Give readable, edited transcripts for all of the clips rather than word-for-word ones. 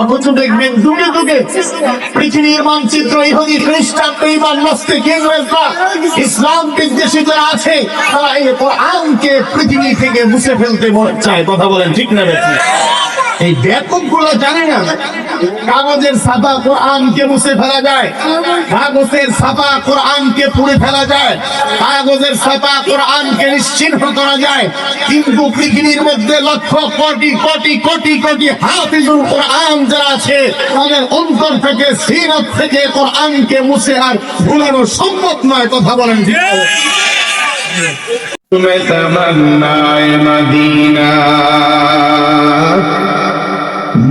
অথচ দেখবেন যুগে যুগে পৃথিবীর মানচিত্র ইহুদি খ্রিস্টান বেঈমান নাস্তিক ইংরেজরা ইসলাম বিদ্বেষী যারা আছে তারা এই কোরআনকে পৃথিবী থেকে মুছে ফেলতে চায়। কথা বলেন ঠিক না বেঠিক? এই ব্যাপক গুলো জানে না কাগজের ছাপা কোরআনকে মুছে ফেলা যায়, কাগজের ছাপা কোরআনকে পুড়ে ফেলা যায়, কাগজের ছাপা কোরআনকে নিশ্চিহ্ন করা যায়, কিন্তু পৃথিবীর মধ্যে লক্ষ কোটি কোটি কোটি কোটি হাফিজুল কোরআন যারা আছে তাদের অন্তর থেকে সিরাত থেকে কোরআনকে মুছে আর ভুলানো সম্ভব নয়। কথা বলেন ঠিক না? میں تمنا مدینہ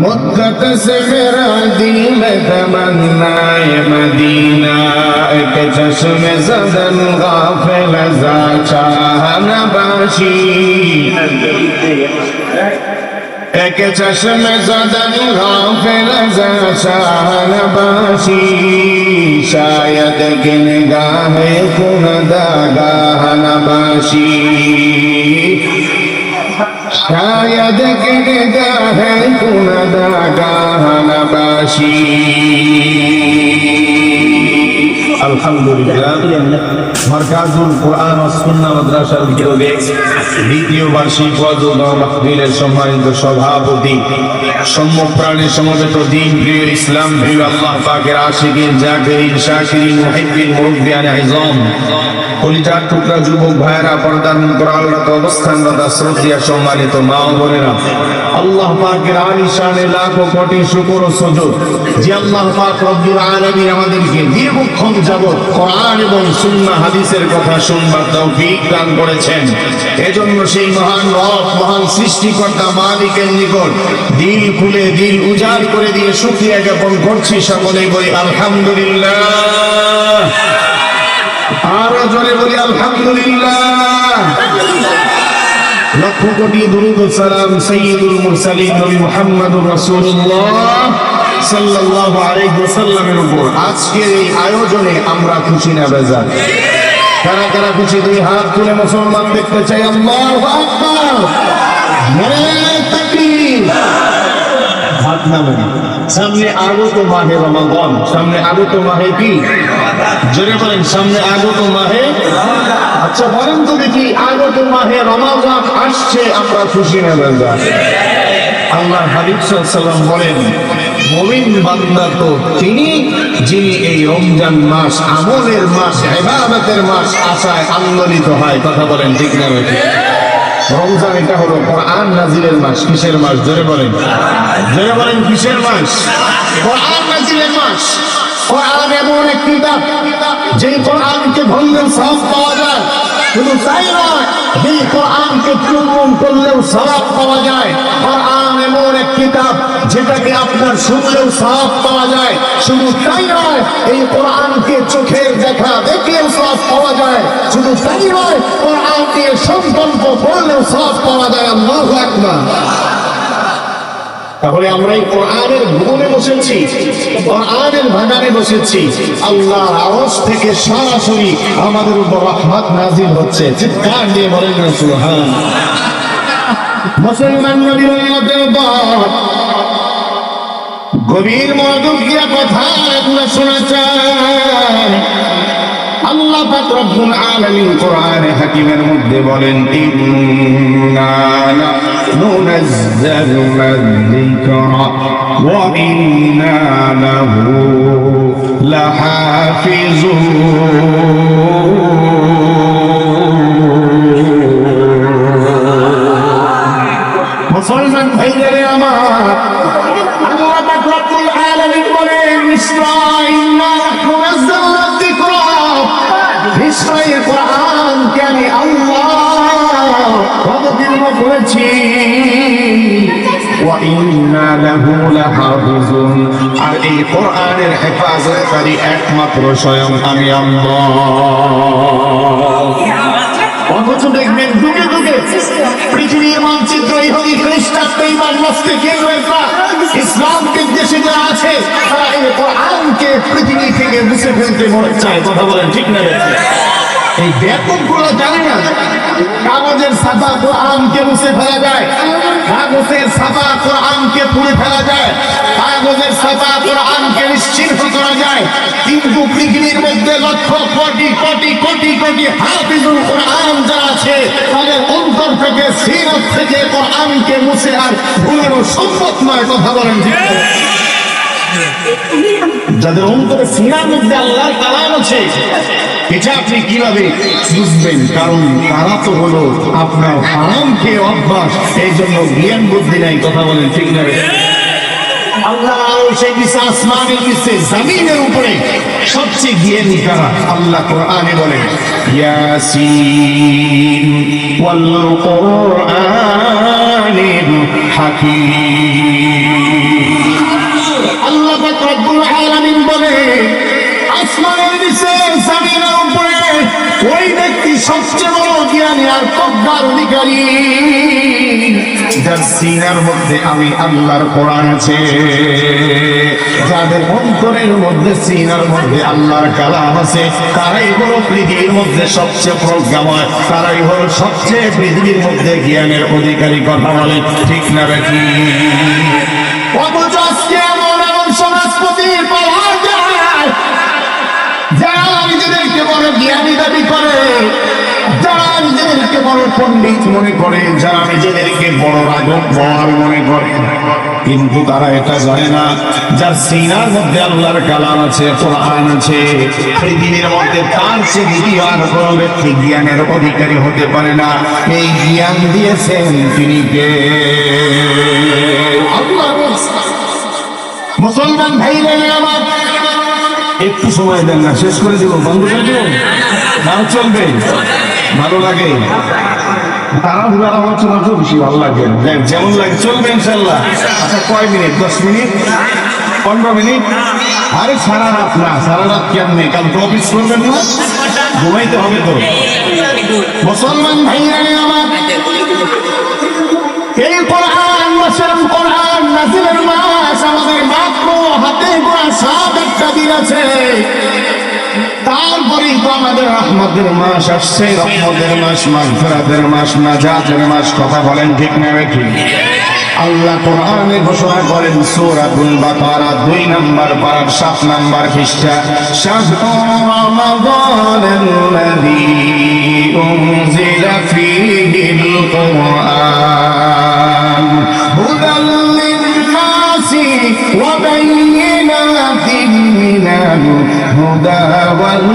مدت سے میرا دل میں تمنا مدینہ ایک چشم زدن غافل ازا چاہ نباشی ایک چشم زدن غافل ازا چاہ نباشی شاید کہ نگاہ کندا گاہ نباشی شاید کہ نگاہ کندا گاہ نباشی আলহামদুলিল্লাহ মারকাজুল কোরআন ও সুন্নাহ মাদ্রাসার উদ্যোগে দ্বিতীয় বার্ষিক ওয়াজ ও দোয়া মাহফিলের সম্মানিত সভাপতি সম্মুখপ্রাণে সমবেত দ্বীন প্রিয় ইসলাম প্রিয় আল্লাহ পাকের আশিকিন জাকিরিন শাকিরিন মুহিব্বিন মুরব্বিয়ান আযম কলিজার টুকরা যুবক ভাইরা পর্দার অন্তরালরত অবস্থানরত শ্রদ্ধেয় সম্মানিত মা ও বোনেরা, আল্লাহ পাকের আলিশানে লাখো কোটি শুকর ও সুজুদ যে আল্লাহ পাক রব্বুল আলামিন আমাদেরকে দীর্ঘক্ষণ যাবত কোরআন এবং সুন্নাহ হাদিসের কথা শুনবার তৌফিক দান করেছেন। এজন্য সেই মহান রব মহান সৃষ্টিকর্তা মালিকের নিকট দিল খুলে দিল উজাড় করে দিয়ে শুকরিয়া জ্ঞাপন করছি। সকলেই বলি আলহামদুলিল্লাহ, আরো জোরে বলি আলহামদুলিল্লাহ। লক্ষ কোটি দুরূদ ও সালাম সাইয়্যিদুল মুরসালিন নবী মুহাম্মদুর রাসূলুল্লাহ সাল্লাল্লাহু আলাইহি ওয়াসাল্লামের উপর। আজকের এই আয়োজনে আমরা খুশি না বেজার? কারা কারা খুশি? দুই হাত তুলে মুসলমান দেখতে চাই। আল্লাহু আকবার, নারে তাকবীর। হাত নামান। সামনে আগত মাহে রমাদান, সামনে আগত মাহে কি? জোরে বলেন, সামনে আগত মাহে। আচ্ছা বলেন তো দেখি, আগত মাহে রমাদান আসছে, আমরা খুশি না বেজার? আল্লাহ হাবিব সাল্লাল্লাহু আলাইহি ওয়াসাল্লাম বলেন, মুমিন বান্দা তো তিনি যিনি এই রমজান মাস আমলের মাস ইবাদতের মাস আশায় আন্দোলিত হয়। কথা বলেন ঠিক না বেঠিক? রমজান এটা হলো কোরআন নাজিলের মাস। কিসের মাস? জোরে বলেন, জোরে বলেন, কিসের মাস? কোরআন নাজিলের মাস। কোরআন এমন এক কিতাব যেই কোরআনকে ধরলেও সওয়াব পাওয়া যায়, শুধু তাই নয়, এই কোরআনকে চুম্বন করলেও সওয়াব পাওয়া যায়। কোরআন এমন এক কিতাব যেটাকে আপনার শুনলেও সওয়াব পাওয়া যায়, শুধু তাই নয়, এই কোরআনকে চোখের দেখা দেখলেও সওয়াব পাওয়া যায়, শুধু তাই নয়, কোরআন দিয়ে সংকল্প করলেও সওয়াব পাওয়া যায়। আল্লাহু আকবার। তাহলে আমরা এই কোরআনের ভবনে বসেছি, কোরআনের বাগানে বসেছি, আল্লাহর আওয়াজ থেকে সরাসরি আমাদের উপর রহমত নাজিল হচ্ছে। চিৎকার দিয়ে বলেন না সুবহানাল্লাহ। মুসলমান নবীর উম্মতের উপর গভীর মনোযোগ দিয়ে কথা আপনারা শোনা চান। আল্লাহ পাক রব্বুল আলামিন কোরআনে হাকিমের মধ্যে বলেন, ইন্না নাহনু নাযালনা যিকরা ওয়া ইন্না লাহু লাহাফিজুন। মুসলমান ভাইরা আমার, আল্লাহ পাক রব্বুল আলামিন বলেন, নিশ্চয় ইন্না নাহনু নাযালনা যিকরা, নিশ্চয় কোরআনকে আমি আল্লাহ অবতীর্ণ করেছি, ওয়া ইন্না লাহু লাহাফিজুন, আর এই কোরআনের হেফাজতকারী একমাত্র স্বয়ং আমি আল্লাহ। অথচ দেখবেন যুগে যুগে পৃথিবীর মানচিত্র ইহুদি খ্রিস্টান বেঈমান নাস্তিক ইংরেজরা ইসলাম বিদ্বেষী যারা আছে তারা এই কোরআনকে পৃথিবী থেকে মুছে ফেলতে চায়। কথা বলেন ঠিক না বেঠিক? এই ব্যাপক গুলো জানে না কাগজের ছাপা কোরআনকে মুছে ফেলা যায়, কাগজের ছাপা কোরআনকে পুড়ে ফেলা যায়, ছাপা কোরআনকে নিশ্চিহ্ন করা যায়, কিন্তু পৃথিবীর মধ্যে লক্ষ কোটি কোটি কোটি কোটি হাফিজুল কোরআন যারা আছে তাদের অন্তর থেকে সিরাত থেকে কোরআনকে মুছে আর ভুলানো সম্ভব নয়। কথা বলেন ঠিক না? যাদের অন্তরে সিনার মধ্যে আল্লাহর কালাম আছে, এটা আপনি কিভাবে বুঝবেন? কারণ তারা তো হলো আপনার হারামকে অভ্যাস, এই জন্য জ্ঞান বুদ্ধি নাই। কথা বলেন ঠিক না? আল্লাহ সেই নিচে আসমানের নিচে জমিনের উপরে সবচেয়ে জ্ঞানী কারা? আল্লাহ কোরআনে বলেন ইয়াসিন ওয়াল কোরআনিল হাকীম। আল্লাহ পাক রব্বুল আলামিন বলে আসমানের নিচে জমিনের উপরে ওই ব্যক্তি সবচেয়ে বড় জ্ঞানী আর প্রজ্ঞার অধিকারী যার সিনার মধ্যে আমি আল্লাহর কোরআন আছে। যাদের অন্তরের মধ্যে সিনার মধ্যে আল্লাহর কালাম আছে তারাই হলো পৃথিবীর মধ্যে সবচেয়ে প্রজ্ঞাময়, তারাই হলো সবচেয়ে পৃথিবীর মধ্যে জ্ঞানের অধিকারী। কথা বলে ঠিক না বেশি? অথচ আজকে এমন এমন সমাজপতি পাওয়া যায় যারা নিজেদেরকে বড় জ্ঞানী দাবি করে, যারা নিজেদেরকে বড় পণ্ডিত মনে করে, যারা নিজেদেরকে বড় রাজকবর মনে করে, কিন্তু তারা এটা জানে না যার সিনার মধ্যে আল্লাহর কালাম আছে, কোরআন আছে, পৃথিবীর মধ্যে তার চেয়ে দ্বিতীয় আর কোনো ব্যক্তি জ্ঞানের অধিকারী হতে পারে না। এই জ্ঞান দিয়েছেন তিনি কে? আল্লাহ। মুসলমান ভাইরা আমার, একটু সময় দেন না, শেষ করে দিব, বন্ধ করে দিব, নাও চলবে, ভালো লাগে তারা ঘুরার আলোচনা তো বেশি ভালো লাগে, যেমন লাগে চলবে ইনশাল্লাহ। আচ্ছা কয় মিনিট? 10 minute, 15 minute? আরে সারা রাত না, সারা রাত কেমনে? কাল তো অফিস করবেন না, ঘুমাইতে হবে তো। মুসলমান ভাইরা আমার, এই কোরআন মাসের কোরআন নাজিলের মাস আমাদের মাত্র হাতে গোনা 7-8টা দিন আছে। তারপরেই তো আমাদের রহমতের মাস আসছে, রহমতের মাস, মাগফিরাতের মাস, নাজাতের মাস। কথা বলেন ঠিক না ঠিক? আল্লাহ কোরআনে ঘোষণা করেন সূরাতুল বাকারা 2 নম্বর পারা 7 নম্বর পৃষ্ঠা, শাহরু রমাদানাল্লাযী উনজিলা ফীহিল কুরআন হুদাল লিন-নাসি ওয়া বায়িনাতিন মিনাল হুদা ওয়াল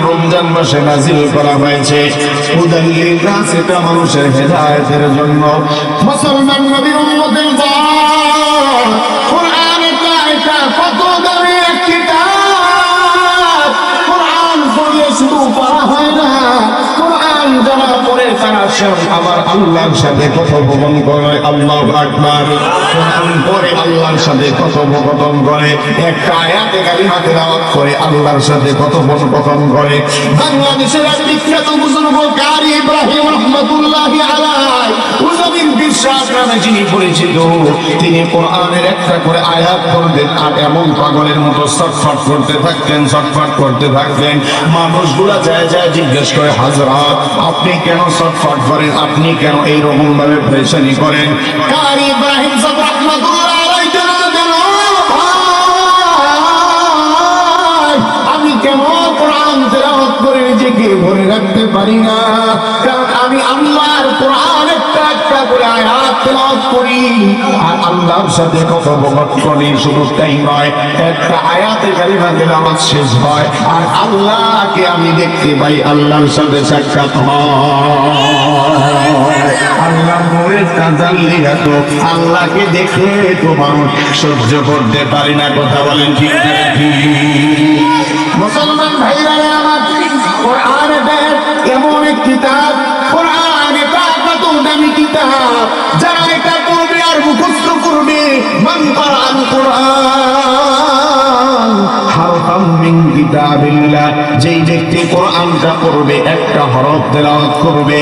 রমজান মাসে নাজিল করা হয়েছে হুদাল লিন-নাস, এটা মানুষের হেদায়েতের জন্য। মুসলমান নবীর উম্মতের দল, কোরআন এটা কত দামি এক কিতাব। কোরআন পড়লে শুধু পড়া হয় না, কোরআন যারা পড়ে তারা স্বয়ং আমার আল্লাহর সাথে কথোপকথন করে। আল্লাহু আকবার। কোরআন পড়ে আল্লাহর সাথে কথোপকথন করে, একটা আয়াতে কালিমা তেলাওয়াত করে আল্লাহর সাথে কথোপকথন করে। বাংলাদেশের এক বিখ্যাত বুজুর্গ কারি ইব্রাহিম রহমাতুল্লাহি আলাইহি, হুজুর বিশ্বাস নামে যিনি পরিচিত, তিনি কোরআনের একটা করে আয়াত পড়তেন আর এমন পাগলের মতো ছটফট করতে থাকতেন, ছটফট করতে থাকতেন। মানুষগুলা যায় যায় জিজ্ঞেস করে, হযরত আপনি কেন ছটফট করেন, আপনি কেন এইরকম ভাবে পরেশানি করেন? কারি ইব্রাহিম রহমাতুল্লাহি আলাইহি আমি কেন কোরআন তেলাওয়াত করে নিজেকে ভরে রাখতে পারি না? কারণ আমি আল্লাহর কোরআন একটা একটা করে আয়াত তেলাওয়াত করি আর আল্লাহর সাথে কথোপকথন করি। শুধু তাই নয়, একটা আয়াতে কালিমা তেলাওয়াত শেষ হয় আর আল্লাহকে আমি দেখতে পাই, আল্লাহর সাথে সাক্ষাৎ হয়। আল্লাহ নূরের তাজাল্লিয়াত, আল্লাহকে দেখে তো মানুষ সহ্য করতে পারি না। কথা বলেন ঠিক না ঠিক? মুসলমান ভাইরা আমার, কোরআন এটা এমন এক কিতাব, কোরআন এটা কত দামি কিতাব, যারা এটা পড়বে আর মুখস্থ করবে, মান কোরআন কোরআন হারফাম মিন কিতাবিল্লাহ, যেই ব্যক্তি কোরআনটা পড়বে, একটা হরফ তেলাওয়াত করবে,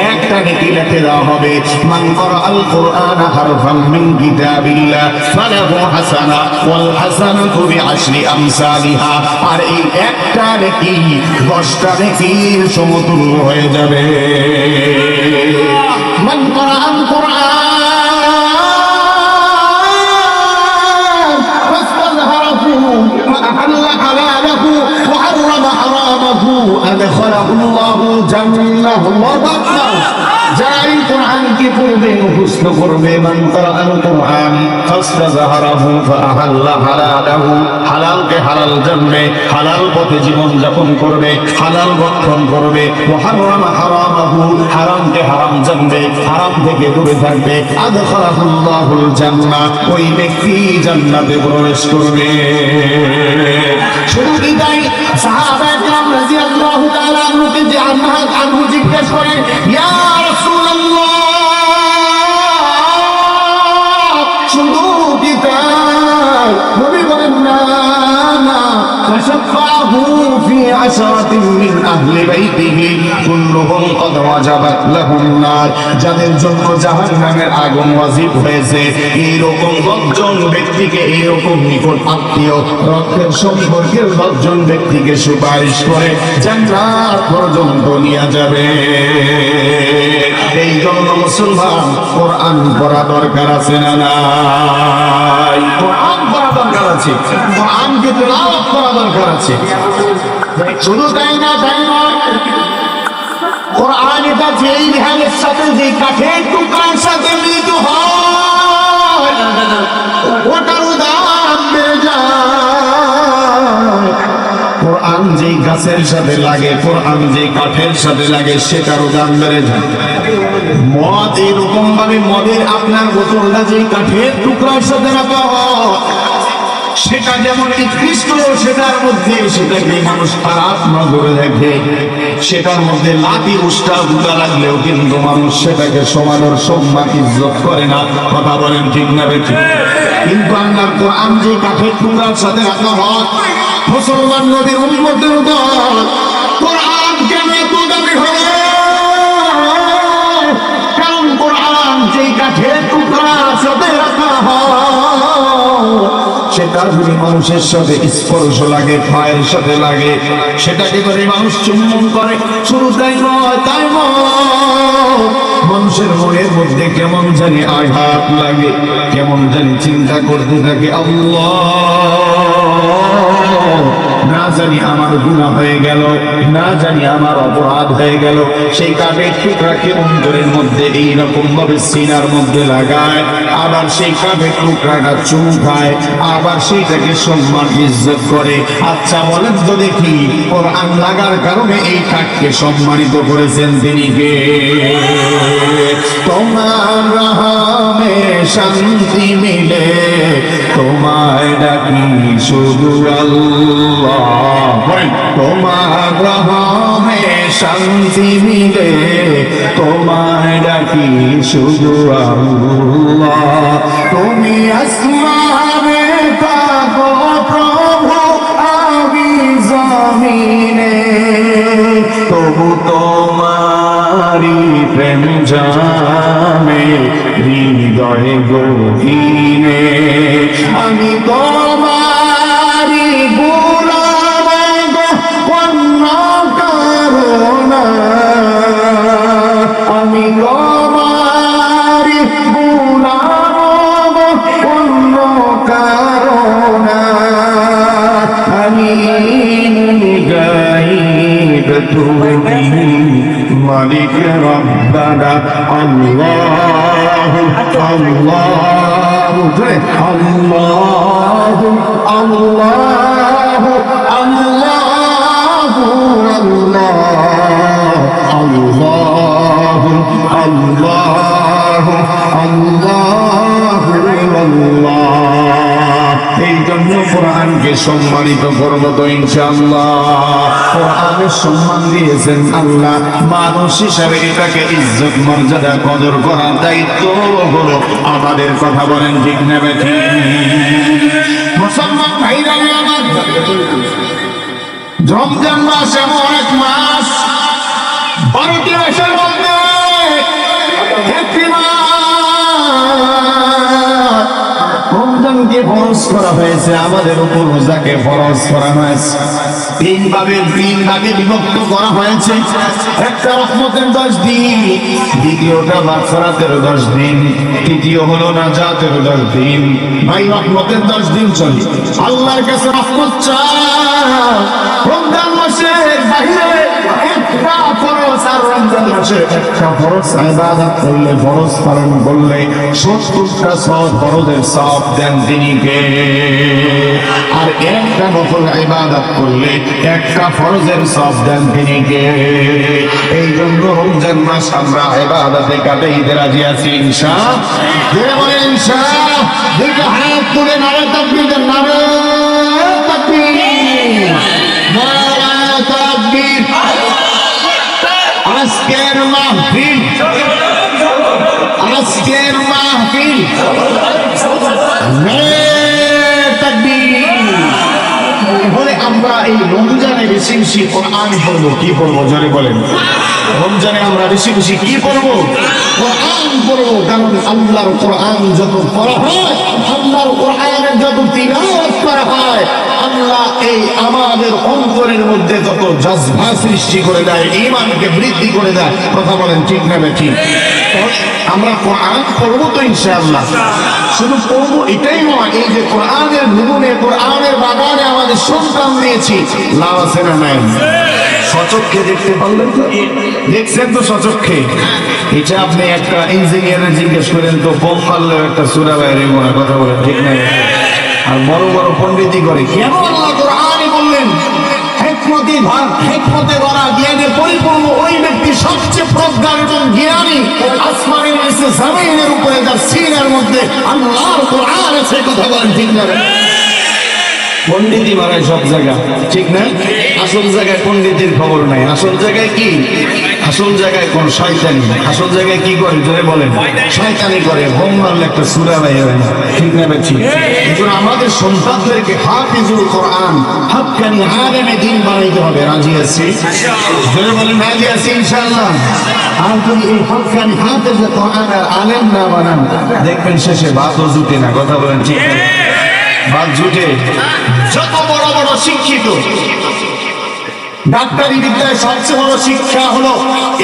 একটা নেকি লিখে দেওয়া হবে। মান ক্বারাআল কুরআন হারফান মিন কিতাবিল্লাহ ফালাহু হাসানা ওয়াল হাসানাতু বিআশরি আমসালিহা, আর এই একটা নেকি 10টা নেকির সমতুল্য হয়ে যাবে। মান ক্বারাআল কুরআন فأحل حلاله وحرم حرامه أدخله الله جنة. الله أكبر. যাই কোরআনকে পড়বে, মুখস্থ করবে, মান ক্বারাআল কুরআন ফাস্তাযহারাহু ফাআহাল্লা হালালাহু, হালালকে হালাল জানবে, হালাল পথে জীবন যাপন করবে, হালাল ভক্ষণ করবে, ওয়া হারামা হারামাহু, হারামকে হারাম জানবে, হারাম থেকে দূরে থাকবে, আদখালাহুল্লাহুল জান্নাহ, ওই ব্যক্তি জান্নাতে প্রবেশ করবে। শুধু কি তাই? সাহাবায়ে কেরাম রাদিয়াল্লাহু তাআলা আনহুকে যে আনহু জিজ্ঞেস করে, ইয়া রাসূলুল্লাহ, শুধু কি তাই? নবী বলেন, না না, ফাশফাহু ফি আশরাতিন মিন আহলি বাইতিহি কুল্লুহুম ক্বাদ ওয়াজাবাত লাহুম নার, যাদের জন্য জাহান্নামের আগুন ওয়াজিব হয়েছে, এইরকম 10 জন ব্যক্তিকে, এইরকম নিকট আত্মীয় রক্তের সম্পর্কের 10 জন ব্যক্তিকে সুপারিশ করে জান্নাত পর্যন্ত নিয়ে যাবে। এই জন্য মুসলমান কোরআন পড়া দরকার আছে না নাই? কোরআন পড়া দরকার আছে, কোরআনকে তেলাওয়াত করা দরকার আছে। শুধু তাই না, তাই নয়, কোরআন এটা যেই ধ্যানের সাথে, যেই কাঠের টুকরার সাথে মিলিত হয়, ওটার দাম বেড়ে যায়। কোরআন যেই গাছের সাথে লাগে, কোরআন যেই কাঠের সাথে লাগে, সেটারও দাম বেড়ে যায়। মদ এরকম ভাবে, মদের আপনার বোতলটা যেই কাঠের টুকরার সাথে রাখা হয়, সেটা যেমন নিকৃষ্ট, সেটার মধ্যে সেটাকে মানুষ খারাপ নজরে দেখে, সেটার মধ্যে লাঠি উষ্টা গুটা লাগলেও কিন্তু মানুষ সেটাকে সমাদর সম্মান ইজ্জত করে না। কথা বলেন ঠিক না বেঠিক? কিন্তু আল্লাহর কোরআন যে কাঠের টুকরার সাথে রাখা হয়, মুসলমান নবীর উম্মতের উপর কোরআন কেন এত দামি হয়? কারণ কোরআন যে কাঠের টুকরার সাথে রাখা হয়, সেটার যদি মানুষের সাথে স্পর্শ লাগে, পায়ের সাথে লাগে, সেটাকে করে মানুষ চুম্বন করে। শুধু তাই নয়, তাই নয়, মানুষের মনের মধ্যে কেমন জানি আঘাত লাগে, কেমন জানি চিন্তা করতে থাকে, আল্লাহ, না জানি আমার গুনাহ হয়ে গেল, না জানি আমার অপরাধ হয়ে গেল। সেই কাঠের টুকরাকে অন্তরের মধ্যে এইরকম ভাবে সিনার মধ্যে লাগায়, আবার সেই কাঠের টুকরাটা চুমকায়, আবার সেইটাকে সম্মান ইজ্জত করে। আচ্ছা বলেন তো দেখি, কোরআন লাগার কারণে এই কাঠকে সম্মানিত করেছেন তিনি কে? তোমার রহমে শান্তি মিলে, তোমায় ডাকি শুধু আল্লাহ। তোমার রহমে শান্তি মিলে, তোমায় ডাকি শুধু আল্লাহ। তুমি আসমানে থাকো প্রভু, আমি জমিনে, তবু তোমারি প্রেম জানে হৃদয় গভীরে। আমি তোমারি গোলাম গো, অন্য কারো না। আমি তোমারি গোলাম গো, অন্য কারো না। আমি গাইব তুমি মালিক রব্বানা। আল্লাহ আল্লাহ আল্লাহ আল্লাহ আল্লাহ আল্লাহ আল্লাহ আল্লাহ আল্লাহ। এই জন্য কোরআনকে সম্মানিত করবো তো ইনশাআল্লাহ। কোরআনের সম্মান দিয়েছেন আল্লাহ, মানুষ হিসাবে এটাকে ইজ্জত মর্যাদা কদর করার দায়িত্ব হলো আমাদের। কথা বলেন ঠিক না বেঠিক? মুসলমান ভাইরা আমার, রমজান মাস এমন এক মাস, 12টি মাসের মধ্যে একটি মাস রমজানকে ফরজ করা হয়েছে, আমাদের উপর রোজাকে ফরজ করা হয়েছে। তিন ভাগে বিভক্ত করা হয়েছে। একটা রহমতের 10 দিন, দ্বিতীয়টা মাগফিরাতের 10 দিন, তৃতীয় হলো নাজাতের 10 দিন। ভাই রহমতের 10 দিন চলে, আল্লাহর কাছে রহমত চাও। রমজান মাসের বাইরে একটা ফরজ, আর রমজান মাসে একটা ফরজ ইবাদত করলে, ফরজ পালন করলে 70টা সওয়াব, ফরজের সওয়াব দেন তিনি কে? আর একটা নফল ইবাদত করলে একটা ফরজের সওয়াব দেন তিনি কে? এই জন্য রমজান মাস আমরা ইবাদতে কাটাইতে রাজি আছি ইনশাআল্লাহ। বলে ইনশাআল্লাহ। দুটো হাত তুলে নারে তাকবীর দেন, নারে তাকবীর, নারে তাকবীর। আজকের মাহফিল, আজকের মাহফিল, নারে তাকবীর। বলে আমরা এই রমজানে বেশি বেশি কোরআন পড়বো। কি পড়বো জোরে বলেন? রমজানে আমরা বেশি বেশি কি পড়বো? কোরআন পড়বো। কারণ আল্লাহর কোরআন যত পড়া হয়, আল্লাহর কোরআনের যত তিলাওয়াত করা হয়, আল্লাহ এই আমাদের অন্তরের মধ্যে তত জজবা সৃষ্টি করে দেয়, ঈমানকে বৃদ্ধি করে দেয়। কথা বলেন ঠিক না ঠিক? আমরা কোরআন পড়বো তো ইনশাআল্লাহ। শুধু পড়বো এটাই নয়, এই যে কোরআনের ভুবনে, কোরআনের বাগানে আমাদের সন্তান দিয়েছি, লাভ আছে না নাই? সচক্ষে দেখতে পারলেন তো? দেখছেন তো সচক্ষে? এটা আপনি একটা ইঞ্জিনিয়ারের জিজ্ঞেস করেন তো, বোম মারলেও একটা সূরা বাইরে মনে, কথা বলেন ঠিক না? আর বড় বড় পণ্ডিতই করে। কেন আল্লাহ কোরআনে বললেন? হিকমতে ভরা, জ্ঞানে পরিপূর্ণ ওই ব্যক্তি সবচেয়ে প্রজ্ঞান এবং জ্ঞানী। আসমানের নিচে জমিনের উপরে যার সিনার মধ্যে আল্লাহর কোরআন আছে। কথা বলেন ঠিক না? পণ্ডিতই মারায় সব জায়গা, ঠিক না? আসল জায়গায় পণ্ডিতের খবর নাই। আসল জায়গায় কি? আসল জায়গায় কোন শয়তানি। আসল জায়গায় কি করে জোরে বলেন? শয়তানি করে। বোম মারলে একটা সূরা বাইরে হয় না, ঠিক না? ঠিক। এখন আমাদের সন্তানদেরকে হাফিজুল কোরআন, হাক্কানি আলেমে দ্বীন বানাইতে হবে। রাজি আছি? জোরে বলেন রাজি আছি ইনশাআল্লাহ। আর যদি এই হাক্কানি হাফিজ কোরআন আর আলেম না বানান, দেখবেন শেষে ভাতও জুটে না। কথা বলেন ঠিক না? ভাত জুটে। যত বড় বড় শিক্ষিত, ডাক্তারি বিদ্যায় সবচেয়ে বড় শিক্ষা হলো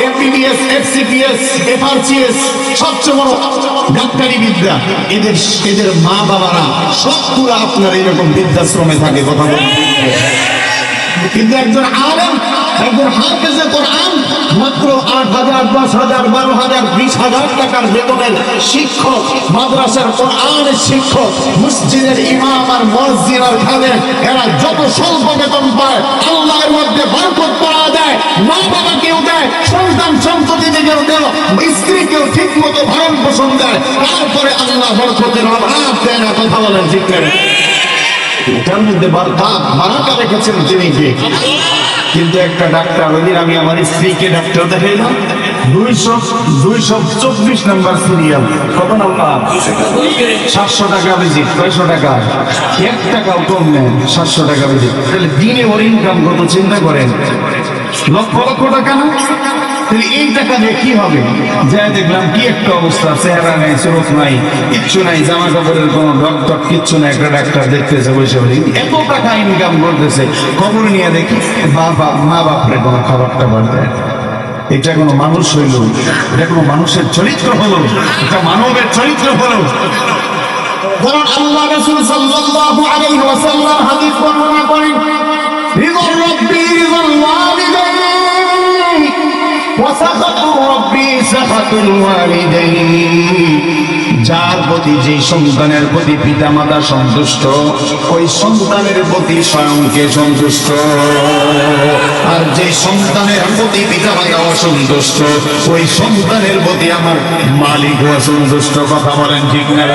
এমবিবিএস, এফসিপিএস, এফআরসিএস, সবচেয়ে বড় ডাক্তারি বিদ্যা। এদের মা বাবারা সবগুলা আপনার এরকম বৃদ্ধাশ্রমে থাকে। কথা বলেন। কিন্তু একজন আলেম, একজন হাফেজে কোরআন মাত্র 8,000, 10,000, 12,000, 20,000 টাকার বেতনের শিক্ষক, মাদ্রাসার কোরআনের শিক্ষক, মসজিদের ইমাম আর মসজিদ আর খাদেম, এরা যত স্বল্প বেতন পায়, আল্লাহর মধ্যে বরকত পাওয়া যায়। মা বাবাকেও দেয়, সন্তান সন্ততিদেরকেও দেয়, স্ত্রীকেও ঠিক মতো ভরণ পোষণ দেয়। তারপরে আল্লাহ বরকতের অভাব দেয় না। কথা বলেন ঠিক করে? এটার মধ্যে বারাকা রেখেছেন তিনি কে? কিন্তু একটা ডাক্তার, ওই দিন আমি আমার স্ত্রীকে ডাক্তার দেখাইলাম, 224 নম্বর সিরিয়াল। কত নাম্বার? 700 টাকা ভিজিট। 900 টাকা, 1 টাকাও কম নেন। 700 টাকা ভিজিট। তাহলে দিনে ওর ইনকাম কত চিন্তা করেন? লক্ষ লক্ষ টাকা না? তাহলে এই টাকা দিয়ে কি হবে? যাই দেখলাম কি একটা অবস্থা, চেহারা নাই, চোখ নাই, কিচ্ছু নাই, জামা কাপড়ের কোনো ডক্টর কিচ্ছু নাই। একটা ডাক্তার দেখতেছে বসে বসে, এত টাকা ইনকাম করতেছে। খবর নিয়ে দেখি মা বাপরে কোনো খাবার টাবার দেয়। এটা কোনো মানুষ হইল? এটা কোনো মানুষের চরিত্র হলো? এটা মানবের চরিত্র হলো? কারণ আল্লাহ রাসূল সাল্লাল্লাহু আলাইহি ওয়াসাল্লাম হাদিস বর্ণনা করেন, রিদা রাব্বি রিদাল ওয়ালিদাইন ওয়া সাখাতু রাব্বি সাখাতুল ওয়ালিদাইন। যার প্রতি, যে সন্তানের প্রতি পিতা মাতা সন্তুষ্ট, ওই সন্তানের প্রতি স্বয়ংকে সন্তুষ্ট। আর যে সন্তানের প্রতি পিতা মাতা অসন্তুষ্ট, ওই সন্তানের প্রতি আমার মালিক অসন্তুষ্ট। কথা বলেন ঠিক না?